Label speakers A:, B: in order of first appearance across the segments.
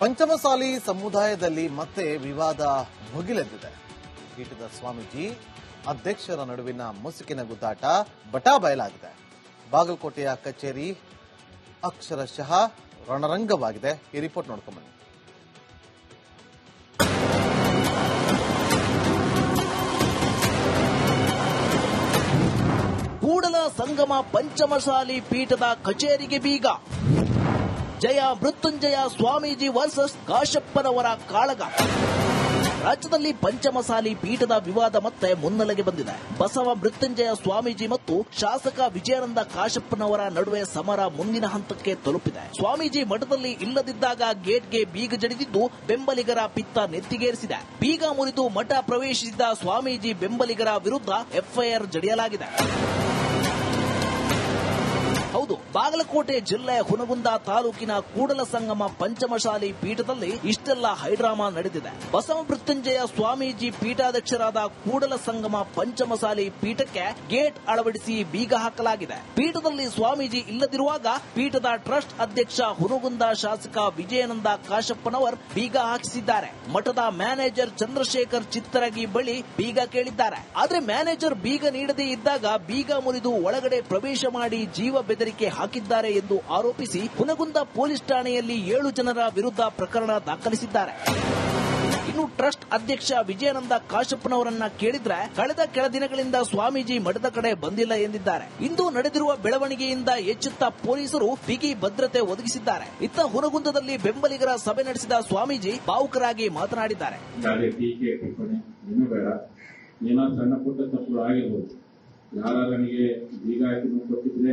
A: ಪಂಚಮಸಾಲಿ ಸಮುದಾಯದಲ್ಲಿ ಮತ್ತೆ ವಿವಾದ ಭುಗಿಲೆದ್ದಿದೆ. ಪೀಠದ ಸ್ವಾಮೀಜಿ ಅಧ್ಯಕ್ಷರ ನಡುವಿನ ಮುಸುಕಿನ ಗುದ್ದಾಟ ಬಟಾಬಯಲಾಗಿದೆ. ಬಾಗಲಕೋಟೆಯ ಕಚೇರಿ ಅಕ್ಷರಶಃ ರಣರಂಗವಾಗಿದೆ. ಈ ರಿಪೋರ್ಟ್ ನೋಡ್ಕೊಂಡ್ಬನ್ನಿ.
B: ಕೂಡಲ ಸಂಗಮ ಪಂಚಮಸಾಲಿ ಪೀಠದ ಕಚೇರಿಗೆ ಬೀಗ. ಜಯ ಮೃತ್ಯುಂಜಯ ಸ್ವಾಮೀಜಿ ವರ್ಸಸ್ ಕಾಶಪ್ಪನವರ ಕಾಳಗ. ರಾಜ್ಯದಲ್ಲಿ ಪಂಚಮಸಾಲಿ ಪೀಠದ ವಿವಾದ ಮತ್ತೆ ಮುನ್ನೆಲೆಗೆ ಬಂದಿದೆ. ಬಸವ ಮೃತ್ಯುಂಜಯ ಸ್ವಾಮೀಜಿ ಮತ್ತು ಶಾಸಕ ವಿಜಯಾನಂದ ಕಾಶಪ್ಪನವರ ನಡುವೆ ಸಮರ ಮುಂದಿನ ಹಂತಕ್ಕೆ ತಲುಪಿದೆ. ಸ್ವಾಮೀಜಿ ಮಠದಲ್ಲಿ ಇಲ್ಲದಿದ್ದಾಗ ಗೇಟ್ಗೆ ಬೀಗ ಜಡಿದಿದ್ದು ಬೆಂಬಲಿಗರ ಪಿತ್ತ ನೆತ್ತಿಗೇರಿಸಿದೆ. ಬೀಗ ಮುರಿದು ಮಠ ಪ್ರವೇಶಿಸಿದ ಸ್ವಾಮೀಜಿ ಬೆಂಬಲಿಗರ ವಿರುದ್ಧ ಎಫ್ಐಆರ್ ಜಡಿಯಲಾಗಿದೆ. ಹೌದು, ಬಾಗಲಕೋಟೆ ಜಿಲ್ಲೆ ಹುನಗುಂದ ತಾಲೂಕಿನ ಕೂಡಲ ಸಂಗಮ ಪಂಚಮಸಾಲಿ ಪೀಠದಲ್ಲಿ ಇಷ್ಟೆಲ್ಲ ಹೈಡ್ರಾಮಾ ನಡೆದಿದೆ. ಬಸವ ಮೃತ್ಯುಂಜಯ ಸ್ವಾಮೀಜಿ ಪೀಠಾಧ್ಯಕ್ಷರಾದ ಕೂಡಲ ಸಂಗಮ ಪಂಚಮಸಾಲಿ ಪೀಠಕ್ಕೆ ಗೇಟ್ ಅಳವಡಿಸಿ ಬೀಗ ಹಾಕಲಾಗಿದೆ. ಪೀಠದಲ್ಲಿ ಸ್ವಾಮೀಜಿ ಇಲ್ಲದಿರುವಾಗ ಪೀಠದ ಟ್ರಸ್ಟ್ ಅಧ್ಯಕ್ಷ ಹುನಗುಂದ ಶಾಸಕ ವಿಜಯಾನಂದ ಕಾಶಪ್ಪನವರ್ ಬೀಗ ಹಾಕಿಸಿದ್ದಾರೆ. ಮಠದ ಮ್ಯಾನೇಜರ್ ಚಂದ್ರಶೇಖರ್ ಚಿತ್ತರಗಿ ಬಳಿ ಬೀಗ ಕೇಳಿದ್ದಾರೆ. ಆದ್ರೆ ಮ್ಯಾನೇಜರ್ ಬೀಗ ನೀಡದೇ ಇದ್ದಾಗ ಬೀಗ ಮುರಿದು ಒಳಗಡೆ ಪ್ರವೇಶ ಮಾಡಿ ಜೀವ ಬೆದರಿಕೆ ಹಾಕಿದ್ದಾರೆ ಎಂದು ಆರೋಪಿಸಿ ಹುನಗುಂದ ಪೊಲೀಸ್ ಠಾಣೆಯಲ್ಲಿ 7 ಜನರ ವಿರುದ್ಧ ಪ್ರಕರಣ ದಾಖಲಿಸಿದ್ದಾರೆ. ಇನ್ನು ಟ್ರಸ್ಟ್ ಅಧ್ಯಕ್ಷ ವಿಜಯಾನಂದ ಕಾಶಪ್ಪನವರನ್ನ ಕೇಳಿದ್ರೆ ಕಳೆದ ಕೆಲ ದಿನಗಳಿಂದ ಸ್ವಾಮೀಜಿ ಮಠದ ಕಡೆ ಬಂದಿಲ್ಲ ಎಂದಿದ್ದಾರೆ. ಇಂದು ನಡೆದಿರುವ ಬೆಳವಣಿಗೆಯಿಂದ ಎಚ್ಚೆತ್ತ ಪೊಲೀಸರು ಬಿಗಿ ಭದ್ರತೆ ಒದಗಿಸಿದ್ದಾರೆ. ಇತ್ತ ಹುನಗುಂದದಲ್ಲಿ ಬೆಂಬಲಿಗರ ಸಭೆ ನಡೆಸಿದ ಸ್ವಾಮೀಜಿ ಭಾವುಕರಾಗಿ ಮಾತನಾಡಿದ್ದಾರೆ.
C: ಏನೋ ಸಣ್ಣ ಪುಟ್ಟ ತಪ್ಪುಗಳು ಆಗಿರ್ಬೋದು. ಯಾರಿಗೆ ಬೀಗ ಹಾಕಿ ಕೊಟ್ಟಿದ್ರೆ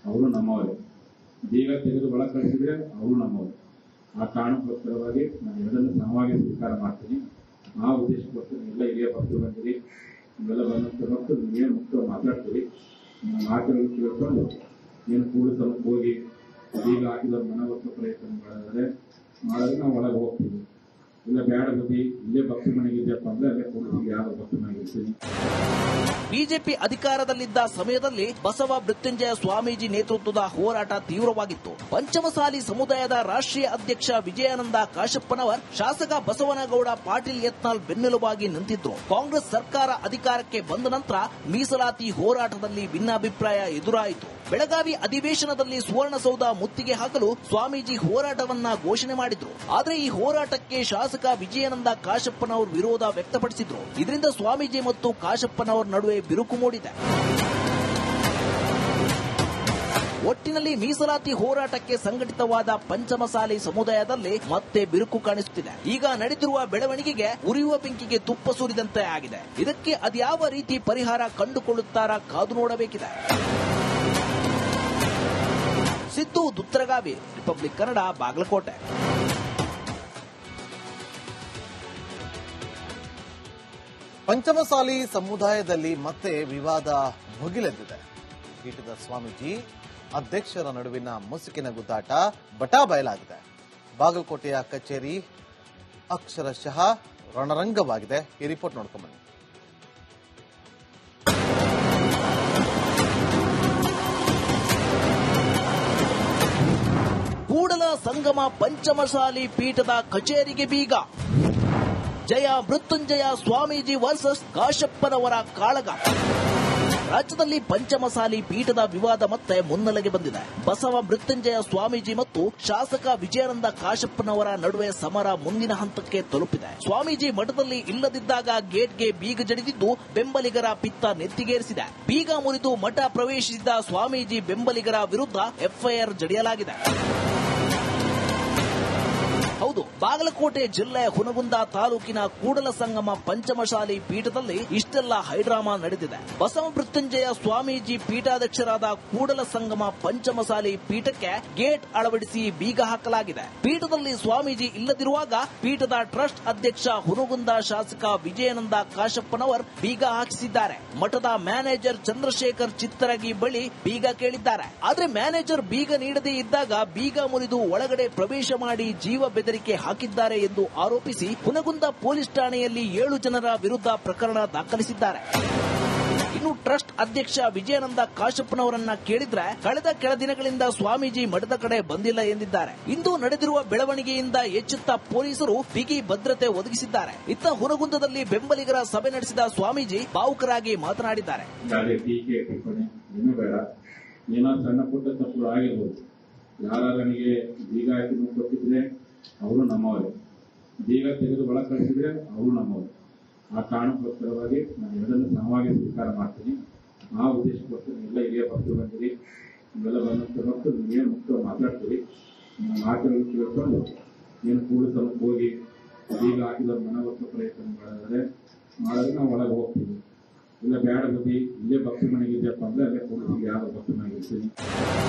C: ಅವರು ನಮ್ಮವರೇ, ಬೀಗ ತೆಗೆದು ಒಳ ಕಳಿಸಿದ್ರೆ ಅವರು ನಮ್ಮವರು. ಆ ಕಾರಣಕ್ಕೋಸ್ಕರವಾಗಿ ನಾನು ಎಲ್ಲರನ್ನು ಸಮವಾಗಿ ಸ್ವೀಕಾರ ಮಾಡ್ತೀನಿ. ಆ ಉದ್ದೇಶಕ್ಕೋಸ್ಕರ ಎಲ್ಲ ಹಿರಿಯ ಭಕ್ತರು ಬಂದಿರಿ, ಇವೆಲ್ಲ ಬಂದಂತ ಮತ್ತು ನೀವೇನು ಮುಖ್ಯ ಮಾತಾಡ್ತೀರಿ, ಮಾತುಗಳನ್ನು ಕೇಳ್ಕೊಂಡು ಏನು ಕೂಡಿಸಲು ಹೋಗಿ ಬೀಗ ಹಾಕಿದ ಮನವೊತ್ತ ಪ್ರಯತ್ನ ಮಾಡಿದ್ರೆ ನಾವು ಒಳಗೆ ಹೋಗ್ತೀವಿ. ಇಲ್ಲ ಬೇಡ ಬುದ್ಧಿ ಇಲ್ಲೇ ಭಕ್ತಿ ಮನೆಗಿದ್ದಪ್ಪ ಅಂದ್ರೆ ಅಲ್ಲೇ ಕೂಡಿಸಿ ಯಾರು ಭಕ್ತಿ ಮನೆಗಿರ್ತೀನಿ.
B: ಬಿಜೆಪಿ ಅಧಿಕಾರದಲ್ಲಿದ್ದ ಸಮಯದಲ್ಲಿ ಬಸವ ಮೃತ್ಯುಂಜಯ ಸ್ವಾಮೀಜಿ ನೇತೃತ್ವದ ಹೋರಾಟ ತೀವ್ರವಾಗಿತ್ತು. ಪಂಚಮಸಾಲಿ ಸಮುದಾಯದ ರಾಷ್ಟ್ರೀಯ ಅಧ್ಯಕ್ಷ ವಿಜಯಾನಂದ ಕಾಶಪ್ಪನವರ್ ಶಾಸಕ ಬಸವನಗೌಡ ಪಾಟೀಲ್ ಯತ್ನಾಳ್ ಬೆನ್ನೆಲುಬಾಗಿ ನಿಂತಿದ್ರು. ಕಾಂಗ್ರೆಸ್ ಸರ್ಕಾರ ಅಧಿಕಾರಕ್ಕೆ ಬಂದ ನಂತರ ಮೀಸಲಾತಿ ಹೋರಾಟದಲ್ಲಿ ಭಿನ್ನಾಭಿಪ್ರಾಯ ಎದುರಾಯಿತು. ಬೆಳಗಾವಿ ಅಧಿವೇಶನದಲ್ಲಿ ಸುವರ್ಣಸೌಧ ಮುತ್ತಿಗೆ ಹಾಕಲು ಸ್ವಾಮೀಜಿ ಹೋರಾಟವನ್ನ ಘೋಷಣೆ ಮಾಡಿದ್ರು. ಆದರೆ ಈ ಹೋರಾಟಕ್ಕೆ ಶಾಸಕ ವಿಜಯಾನಂದ ಕಾಶಪ್ಪನವರು ವಿರೋಧ ವ್ಯಕ್ತಪಡಿಸಿದ್ರು. ಇದರಿಂದ ಸ್ವಾಮೀಜಿ ಮತ್ತು ಕಾಶಪ್ಪನವರ ನಡುವೆ ಬಿರುಕು ಮೂಡಿದೆ. ಒಟ್ಟಿನಲ್ಲಿ ಮೀಸಲಾತಿ ಹೋರಾಟಕ್ಕೆ ಸಂಘಟಿತವಾದ ಪಂಚಮಸಾಲಿ ಸಮುದಾಯದಲ್ಲಿ ಮತ್ತೆ ಬಿರುಕು ಕಾಣಿಸುತ್ತಿದೆ. ಈಗ ನಡೆದಿರುವ ಬೆಳವಣಿಗೆಗೆ ಉರಿಯುವ ಬೆಂಕಿಗೆ ತುಪ್ಪ ಸುರಿದಂತೆ ಆಗಿದೆ. ಇದಕ್ಕೆ ಅದ್ಯಾವ ರೀತಿ ಪರಿಹಾರ ಕಂಡುಕೊಳ್ಳುತ್ತಾರಾ ಕಾದು ನೋಡಬೇಕಿದೆ. ಸಿದ್ದು ದುತ್ತರಗಾವಿ, ರಿಪಬ್ಲಿಕ್ ಕನ್ನಡ, ಬಾಗಲಕೋಟೆ.
A: ಪಂಚಮಸಾಲಿ ಸಮುದಾಯದಲ್ಲಿ ಮತ್ತೆ ವಿವಾದ ಭುಗಿಲೆದ್ದಿದೆ. ಪೀಠದ ಸ್ವಾಮೀಜಿ ಅಧ್ಯಕ್ಷರ ನಡುವಿನ ಮುಸುಕಿನ ಗುದ್ದಾಟ ಬಟಾಬಯಲಾಗಿದೆ. ಬಾಗಲಕೋಟೆಯ ಕಚೇರಿ ಅಕ್ಷರಶಃ ರಣರಂಗವಾಗಿದೆ. ಈ ರಿಪೋರ್ಟ್ ನೋಡ್ಕೊಂಡ್ಬನ್ನಿ.
B: ಕೂಡಲ ಸಂಗಮ ಪಂಚಮಸಾಲಿ ಪೀಠದ ಕಚೇರಿಗೆ ಬೀಗ. ಜಯ ಮೃತ್ಯುಂಜಯ ಸ್ವಾಮೀಜಿ ವರ್ಸಸ್ ಕಾಶಪ್ಪನವರ ಕಾಳಗ. ರಾಜ್ಯದಲ್ಲಿ ಪಂಚಮಸಾಲಿ ಪೀಠದ ವಿವಾದ ಮತ್ತೆ ಮುನ್ನೆಲೆಗೆ ಬಂದಿದೆ. ಬಸವ ಮೃತ್ಯುಂಜಯ ಸ್ವಾಮೀಜಿ ಮತ್ತು ಶಾಸಕ ವಿಜಯಾನಂದ ಕಾಶಪ್ಪನವರ ನಡುವೆ ಸಮರ ಮುಂದಿನ ಹಂತಕ್ಕೆ ತಲುಪಿದೆ. ಸ್ವಾಮೀಜಿ ಮಠದಲ್ಲಿ ಇಲ್ಲದಿದ್ದಾಗ ಗೇಟ್ಗೆ ಬೀಗ ಜಡಿದಿದ್ದು ಬೆಂಬಲಿಗರ ಪಿತ್ತ ನೆತ್ತಿಗೇರಿಸಿದೆ. ಬೀಗ ಮುರಿದು ಮಠ ಪ್ರವೇಶಿಸಿದ ಸ್ವಾಮೀಜಿ ಬೆಂಬಲಿಗರ ವಿರುದ್ಧ ಎಫ್ಐಆರ್ ಜಡಿಯಲಾಗಿದೆ. ಹೌದು, ಬಾಗಲಕೋಟೆ ಜಿಲ್ಲೆ ಹುನಗುಂದ ತಾಲೂಕಿನ ಕೂಡಲ ಸಂಗಮ ಪಂಚಮಸಾಲಿ ಪೀಠದಲ್ಲಿ ಇಷ್ಟೆಲ್ಲ ಹೈಡ್ರಾಮಾ ನಡೆದಿದೆ. ಬಸವ ಮೃತ್ಯುಂಜಯ ಸ್ವಾಮೀಜಿ ಪೀಠಾಧ್ಯಕ್ಷರಾದ ಕೂಡಲ ಸಂಗಮ ಪಂಚಮಸಾಲಿ ಪೀಠಕ್ಕೆ ಗೇಟ್ ಅಳವಡಿಸಿ ಬೀಗ ಹಾಕಲಾಗಿದೆ. ಪೀಠದಲ್ಲಿ ಸ್ವಾಮೀಜಿ ಇಲ್ಲದಿರುವಾಗ ಪೀಠದ ಟ್ರಸ್ಟ್ ಅಧ್ಯಕ್ಷ ಹುನಗುಂದ ಶಾಸಕ ವಿಜಯಾನಂದ ಕಾಶಪ್ಪನವರ್ ಬೀಗ ಹಾಕಿಸಿದ್ದಾರೆ. ಮಠದ ಮ್ಯಾನೇಜರ್ ಚಂದ್ರಶೇಖರ್ ಚಿತ್ತರಗಿ ಬಳಿ ಬೀಗ ಕೇಳಿದ್ದಾರೆ. ಆದ್ರೆ ಮ್ಯಾನೇಜರ್ ಬೀಗ ನೀಡದೇ ಇದ್ದಾಗ ಬೀಗ ಮುರಿದು ಒಳಗಡೆ ಪ್ರವೇಶ ಮಾಡಿ ಜೀವ ಬೆದರಿಕೆ ಹಾಕಿದ್ದಾರೆ ಎಂದು ಆರೋಪಿಸಿ ಹುನಗುಂದ ಪೊಲೀಸ್ ಠಾಣೆಯಲ್ಲಿ 7 ಜನರ ವಿರುದ್ಧ ಪ್ರಕರಣ ದಾಖಲಿಸಿದ್ದಾರೆ. ಇನ್ನು ಟ್ರಸ್ಟ್ ಅಧ್ಯಕ್ಷ ವಿಜಯಾನಂದ ಕಾಶಪ್ಪನವರನ್ನ ಕೇಳಿದ್ರೆ ಕಳೆದ ಕೆಲ ದಿನಗಳಿಂದ ಸ್ವಾಮೀಜಿ ಮಠದ ಕಡೆ ಬಂದಿಲ್ಲ ಎಂದಿದ್ದಾರೆ. ಇಂದು ನಡೆದಿರುವ ಬೆಳವಣಿಗೆಯಿಂದ ಎಚ್ಚೆತ್ತ ಪೊಲೀಸರು ಬಿಗಿ ಭದ್ರತೆ ಒದಗಿಸಿದ್ದಾರೆ. ಇತ್ತ ಹುನಗುಂದದಲ್ಲಿ ಬೆಂಬಲಿಗರ ಸಭೆ ನಡೆಸಿದ ಸ್ವಾಮೀಜಿ ಭಾವುಕರಾಗಿ ಮಾತನಾಡಿದ್ದಾರೆ.
C: ಏನೋ ಸಣ್ಣ ಪುಟ್ಟ ತಪ್ಪುಗಳು ಆಗಿರ್ಬೋದು. ಯಾರು ನನಗೆ ಬೀಗ ಹಾಕಿ ಕೊಟ್ಟಿದ್ರೆ ಅವರು ನಮ್ಮವರೇ, ಬೀಗ ತೆಗೆದು ಒಳ ಕಳಿಸಿದ್ರೆ ಅವರು ನಮ್ಮವರು. ಆ ಕಾರಣಕ್ಕೋಸ್ಕರವಾಗಿ ನಾನು ಎರಡನ್ನು ಸಮವಾಗಿ ಸ್ವೀಕಾರ ಮಾಡ್ತೀನಿ. ಆ ಉದ್ದೇಶಕ್ಕೋಸ್ಕರ ಎಲ್ಲ ಹಿರಿಯ ಭಕ್ತರು ಬಂದಿರಿ, ಇವೆಲ್ಲ ಬಂದಂತ ಹೊತ್ತು ನೀವೇನು ಮುಖ್ಯ ಮಾತಾಡ್ತೀರಿ, ಮಾತುಗಳು ಕೇಳ್ಕೊಂಡು ಏನು ಕೂಡಿಸಲು ಹೋಗಿ ಬೀಗ ಹಾಕಿದವ್ರು ಮನವೊತ್ತ ಪ್ರಯತ್ನ ಮಾಡಿದ್ರೆ ನಾವು ಒಳಗೆ ಹೋಗ್ತೀವಿ. ಇಲ್ಲ ಬೇಡ ಬುದ್ಧಿ ಇಲ್ಲೇ ಭಕ್ತಿ ಮನೆಗಿದ್ಯಪ್ಪ ಅಂದ್ರೆ ಅಲ್ಲೇ ಕೂಡಿಸಿ ಯಾವ ಭಕ್ತಿ ಮನೆಗಿರ್ತೀನಿ.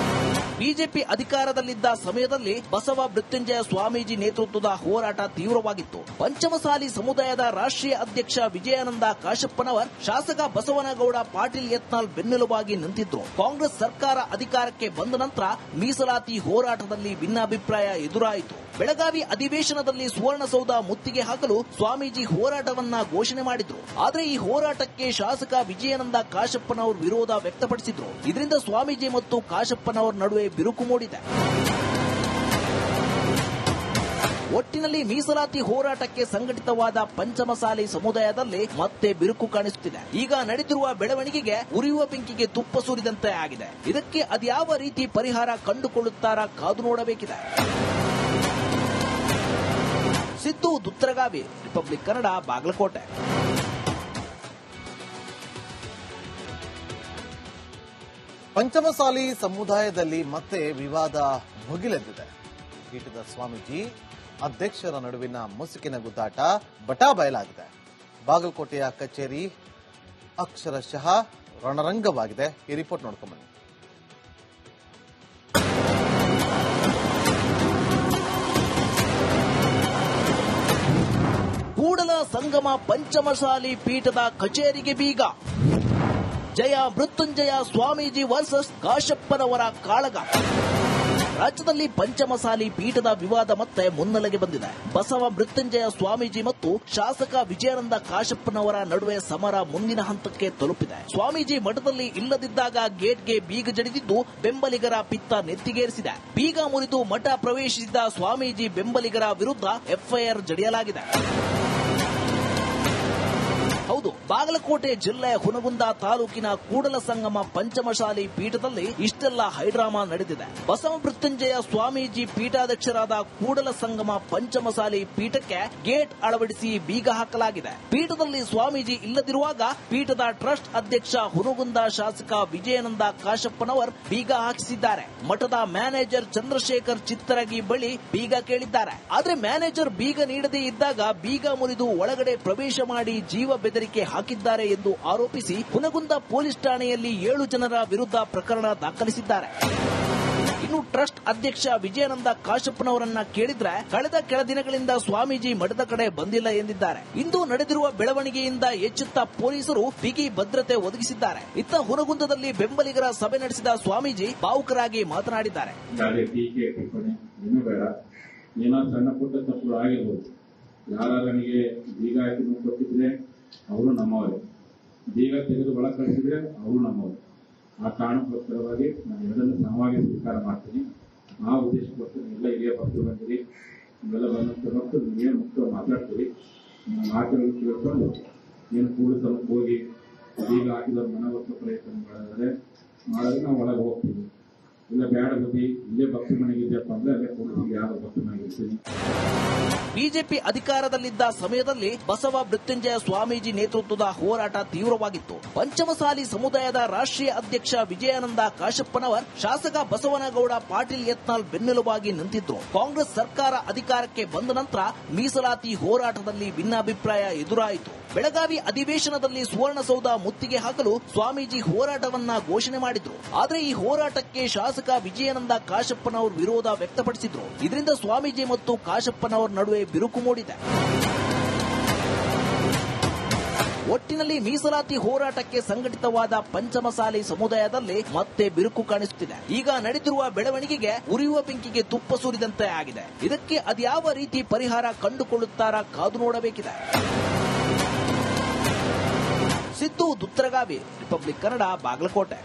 B: ಬಿಜೆಪಿ ಅಧಿಕಾರದಲ್ಲಿದ್ದ ಸಮಯದಲ್ಲಿ ಬಸವ ಮೃತ್ಯುಂಜಯ ಸ್ವಾಮೀಜಿ ನೇತೃತ್ವದ ಹೋರಾಟ ತೀವ್ರವಾಗಿತ್ತು. ಪಂಚಮಸಾಲಿ ಸಮುದಾಯದ ರಾಷ್ಟ್ರೀಯ ಅಧ್ಯಕ್ಷ ವಿಜಯಾನಂದ ಕಾಶಪ್ಪನವರ್ ಶಾಸಕ ಬಸವನಗೌಡ ಪಾಟೀಲ್ ಯತ್ನಾಳ್ ಬೆನ್ನೆಲುಬಾಗಿ ನಿಂತಿದ್ರು. ಕಾಂಗ್ರೆಸ್ ಸರ್ಕಾರ ಅಧಿಕಾರಕ್ಕೆ ಬಂದ ನಂತರ ಮೀಸಲಾತಿ ಹೋರಾಟದಲ್ಲಿ ಭಿನ್ನಾಭಿಪ್ರಾಯ ಎದುರಾಯಿತು. ಬೆಳಗಾವಿ ಅಧಿವೇಶನದಲ್ಲಿ ಸುವರ್ಣಸೌಧ ಮುತ್ತಿಗೆ ಹಾಕಲು ಸ್ವಾಮೀಜಿ ಹೋರಾಟವನ್ನ ಘೋಷಣೆ ಮಾಡಿದ್ರು. ಆದರೆ ಈ ಹೋರಾಟಕ್ಕೆ ಶಾಸಕ ವಿಜಯಾನಂದ ಕಾಶಪ್ಪನವರು ವಿರೋಧ ವ್ಯಕ್ತಪಡಿಸಿದ್ರು. ಇದರಿಂದ ಸ್ವಾಮೀಜಿ ಮತ್ತು ಕಾಶಪ್ಪನವರ ನಡುವೆ ಬಿರುಕು ಮೂಡಿದೆ. ಒಟ್ಟಿನಲ್ಲಿ ಮೀಸಲಾತಿ ಹೋರಾಟಕ್ಕೆ ಸಂಘಟಿತವಾದ ಪಂಚಮಸಾಲಿ ಸಮುದಾಯದಲ್ಲಿ ಮತ್ತೆ ಬಿರುಕು ಕಾಣಿಸುತ್ತಿದೆ. ಈಗ ನಡೆದಿರುವ ಬೆಳವಣಿಗೆಗೆ ಉರಿಯುವ ಬೆಂಕಿಗೆ ತುಪ್ಪ ಸುರಿದಂತೆ ಆಗಿದೆ. ಇದಕ್ಕೆ ಅದ್ಯಾವ ರೀತಿ ಪರಿಹಾರ ಕಂಡುಕೊಳ್ಳುತ್ತಾರಾ ಕಾದು ನೋಡಬೇಕಿದೆ. ಸಿದ್ದು ದುತ್ರಗಾವಿ, ರಿಪಬ್ಲಿಕ್ ಕನ್ನಡ, ಬಾಗಲಕೋಟೆ.
A: ಪಂಚಮಸಾಲಿ ಸಮುದಾಯದಲ್ಲಿ ಮತ್ತೆ ವಿವಾದ ಭುಗಿಲೆದ್ದಿದೆ. ಪೀಠದ ಸ್ವಾಮೀಜಿ ಅಧ್ಯಕ್ಷರ ನಡುವಿನ ಮುಸುಕಿನ ಗುದ್ದಾಟ ಬಟಾ ಬಯಲಾಗಿದೆ. ಬಾಗಲಕೋಟೆಯ ಕಚೇರಿ ಅಕ್ಷರಶಃ ರಣರಂಗವಾಗಿದೆ. ಈ ರಿಪೋರ್ಟ್ ನೋಡ್ಕೊಂಡ್ಬನ್ನಿ.
B: ಕೂಡಲ ಸಂಗಮ ಪಂಚಮಸಾಲಿ ಪೀಠದ ಕಚೇರಿಗೆ ಬೀಗ. ಜಯ ಮೃತ್ಯುಂಜಯ ಸ್ವಾಮೀಜಿ ವರ್ಸಸ್ ಕಾಶಪ್ಪನವರ ಕಾಳಗ. ರಾಜ್ಯದಲ್ಲಿ ಪಂಚಮಸಾಲಿ ಪೀಠದ ವಿವಾದ ಮತ್ತೆ ಮುನ್ನೆಲೆಗೆ ಬಂದಿದೆ. ಬಸವ ಮೃತ್ಯುಂಜಯ ಸ್ವಾಮೀಜಿ ಮತ್ತು ಶಾಸಕ ವಿಜಯಾನಂದ ಕಾಶಪ್ಪನವರ ನಡುವೆ ಸಮರ ಮುಂದಿನ ಹಂತಕ್ಕೆ ತಲುಪಿದೆ. ಸ್ವಾಮೀಜಿ ಮಠದಲ್ಲಿ ಇಲ್ಲದಿದ್ದಾಗ ಗೇಟ್ಗೆ ಬೀಗ ಜಡಿದಿದ್ದು ಬೆಂಬಲಿಗರ ಪಿತ್ತ ನೆತ್ತಿಗೇರಿಸಿದೆ. ಬೀಗ ಮುರಿದು ಮಠ ಪ್ರವೇಶಿಸಿದ ಸ್ವಾಮೀಜಿ ಬೆಂಬಲಿಗರ ವಿರುದ್ಧ ಎಫ್ಐಆರ್ ಜಡಿಯಲಾಗಿದೆ. ಹೌದು, ಬಾಗಲಕೋಟೆ ಜಿಲ್ಲೆ ಹುನಗುಂದ ತಾಲೂಕಿನ ಕೂಡಲ ಸಂಗಮ ಪಂಚಮಶಾಲಿ ಪೀಠದಲ್ಲಿ ಇಷ್ಟೆಲ್ಲ ಹೈಡ್ರಾಮಾ ನಡೆದಿದೆ. ಬಸವ ಮೃತ್ಯುಂಜಯ ಸ್ವಾಮೀಜಿ ಪೀಠಾಧ್ಯಕ್ಷರಾದ ಕೂಡಲ ಸಂಗಮ ಪಂಚಮಸಾಲಿ ಪೀಠಕ್ಕೆ ಗೇಟ್ ಅಳವಡಿಸಿ ಬೀಗ ಹಾಕಲಾಗಿದೆ. ಪೀಠದಲ್ಲಿ ಸ್ವಾಮೀಜಿ ಇಲ್ಲದಿರುವಾಗ ಪೀಠದ ಟ್ರಸ್ಟ್ ಅಧ್ಯಕ್ಷ ಹುನಗುಂದ ಶಾಸಕ ವಿಜಯಾನಂದ ಕಾಶಪ್ಪನವರ್ ಬೀಗ ಹಾಕಿಸಿದ್ದಾರೆ. ಮಠದ ಮ್ಯಾನೇಜರ್ ಚಂದ್ರಶೇಖರ್ ಚಿತ್ತರಗಿ ಬಳಿ ಬೀಗ ಕೇಳಿದ್ದಾರೆ. ಆದ್ರೆ ಮ್ಯಾನೇಜರ್ ಬೀಗ ನೀಡದೇ ಇದ್ದಾಗ ಬೀಗ ಮುರಿದು ಒಳಗಡೆ ಪ್ರವೇಶ ಮಾಡಿ ಜೀವ ಬೆದರಿಕೆ ಹಾಕಿದ್ದಾರೆ ಎಂದು ಆರೋಪಿಸಿ ಹುನಗುಂದ ಪೊಲೀಸ್ ಠಾಣೆಯಲ್ಲಿ 7 ಜನರ ವಿರುದ್ಧ ಪ್ರಕರಣ ದಾಖಲಿಸಿದ್ದಾರೆ. ಇನ್ನು ಟ್ರಸ್ಟ್ ಅಧ್ಯಕ್ಷ ವಿಜಯಾನಂದ ಕಾಶಪ್ಪನವರನ್ನ ಕೇಳಿದ್ರೆ ಕಳೆದ ಕೆಲ ದಿನಗಳಿಂದ ಸ್ವಾಮೀಜಿ ಮಠದ ಕಡೆ ಬಂದಿಲ್ಲ ಎಂದಿದ್ದಾರೆ. ಇಂದು ನಡೆದಿರುವ ಬೆಳವಣಿಗೆಯಿಂದ ಎಚ್ಚೆತ್ತ ಪೊಲೀಸರು ಬಿಗಿ ಭದ್ರತೆ ಒದಗಿಸಿದ್ದಾರೆ. ಇತ್ತ ಹುನಗುಂದದಲ್ಲಿ ಬೆಂಬಲಿಗರ ಸಭೆ ನಡೆಸಿದ ಸ್ವಾಮೀಜಿ ಭಾವುಕರಾಗಿ ಮಾತನಾಡಿದ್ದಾರೆ.
C: ಏನೋ ಸಣ್ಣ ಪುಟ್ಟ ತಪ್ಪುಗಳು ಆಗಿರ್ಬೋದು. ಯಾರು ನನಗೆ ಬೀಗ ಹಾಕಿ ಕೊಟ್ಟಿದ್ರೆ ಅವರು ನಮ್ಮವರೇ, ಬೀಗ ತೆಗೆದು ಒಳ ಕಳಿಸಿದ್ರೆ ಅವರು ನಮ್ಮವರು. ಆ ಕಾರಣಕ್ಕೋಸ್ಕರವಾಗಿ ನಾನು ಎರಡನ್ನು ಸಮವಾಗಿ ಸ್ವೀಕಾರ ಮಾಡ್ತೀನಿ. ಆ ಉದ್ದೇಶಕ್ಕೋಸ್ಕರ ಎಲ್ಲ ಹಿರಿಯ ಭಕ್ತರು ಬಂದಿರಿ, ಇವೆಲ್ಲ ಬಂದಂತ ಹೊತ್ತು ನೀವೇನು ಮುಖ್ಯ ಮಾತಾಡ್ತೀರಿ, ಮಾತುಗಳು ಕೇಳ್ಕೊಂಡು ಏನು ಕೂಡಿಸಲು ಹೋಗಿ ಬೀಗ ಹಾಕಿದವ್ರು ಮನವೊತ್ತ ಪ್ರಯತ್ನ ಮಾಡಿದ್ರೆ ನಾವು ಒಳಗೆ ಹೋಗ್ತೀವಿ. ಇಲ್ಲ ಬೇಡ ಬುದ್ಧಿ ಇಲ್ಲೇ ಭಕ್ತಿ ಮನೆಗಿದ್ಯಪ್ಪ ಅಂದ್ರೆ ಅಲ್ಲೇ ಕೂಡಿಸಿ ಯಾವ ಭಕ್ತಿ ಮನೆಗಿರ್ತೀನಿ.
B: ಬಿಜೆಪಿ ಅಧಿಕಾರದಲ್ಲಿದ್ದ ಸಮಯದಲ್ಲಿ ಬಸವ ಮೃತ್ಯುಂಜಯ ಸ್ವಾಮೀಜಿ ನೇತೃತ್ವದ ಹೋರಾಟ ತೀವ್ರವಾಗಿತ್ತು. ಪಂಚಮಸಾಲಿ ಸಮುದಾಯದ ರಾಷ್ಟ್ರೀಯ ಅಧ್ಯಕ್ಷ ವಿಜಯಾನಂದ ಕಾಶಪ್ಪನವರ್ ಶಾಸಕ ಬಸವನಗೌಡ ಪಾಟೀಲ್ ಯತ್ನಾಳ್ ಬೆನ್ನೆಲುಬಾಗಿ ನಿಂತಿದ್ರು. ಕಾಂಗ್ರೆಸ್ ಸರ್ಕಾರ ಅಧಿಕಾರಕ್ಕೆ ಬಂದ ನಂತರ ಮೀಸಲಾತಿ ಹೋರಾಟದಲ್ಲಿ ಭಿನ್ನಾಭಿಪ್ರಾಯ ಎದುರಾಯಿತು. ಬೆಳಗಾವಿ ಅಧಿವೇಶನದಲ್ಲಿ ಸುವರ್ಣಸೌಧ ಮುತ್ತಿಗೆ ಹಾಕಲು ಸ್ವಾಮೀಜಿ ಹೋರಾಟವನ್ನ ಘೋಷಣೆ ಮಾಡಿದ್ರು. ಆದರೆ ಈ ಹೋರಾಟಕ್ಕೆ ಶಾಸಕ ವಿಜಯಾನಂದ ಕಾಶಪ್ಪನವರು ವಿರೋಧ ವ್ಯಕ್ತಪಡಿಸಿದ್ರು. ಇದರಿಂದ ಸ್ವಾಮೀಜಿ ಮತ್ತು ಕಾಶಪ್ಪನವರ ನಡುವೆ ಬಿರುಕು ಮೂಡಿದೆ. ಒಟ್ಟಿನಲ್ಲಿ ಮೀಸಲಾತಿ ಹೋರಾಟಕ್ಕೆ ಸಂಘಟಿತವಾದ ಪಂಚಮಸಾಲಿ ಸಮುದಾಯದಲ್ಲಿ ಮತ್ತೆ ಬಿರುಕು ಕಾಣಿಸುತ್ತಿದೆ. ಈಗ ನಡೆದಿರುವ ಬೆಳವಣಿಗೆಗೆ ಉರಿಯುವ ಬೆಂಕಿಗೆ ತುಪ್ಪ ಸುರಿದಂತೆ ಆಗಿದೆ. ಇದಕ್ಕೆ ಅದ್ಯಾವ ರೀತಿ ಪರಿಹಾರ ಕಂಡುಕೊಳ್ಳುತ್ತಾರಾ ಕಾದು ನೋಡಬೇಕಿದೆ. ಸಿದ್ದು ದುತ್ರಗಾವಿ, ರಿಪಬ್ಲಿಕ್ ಕನ್ನಡ, ಬಾಗಲಕೋಟೆ.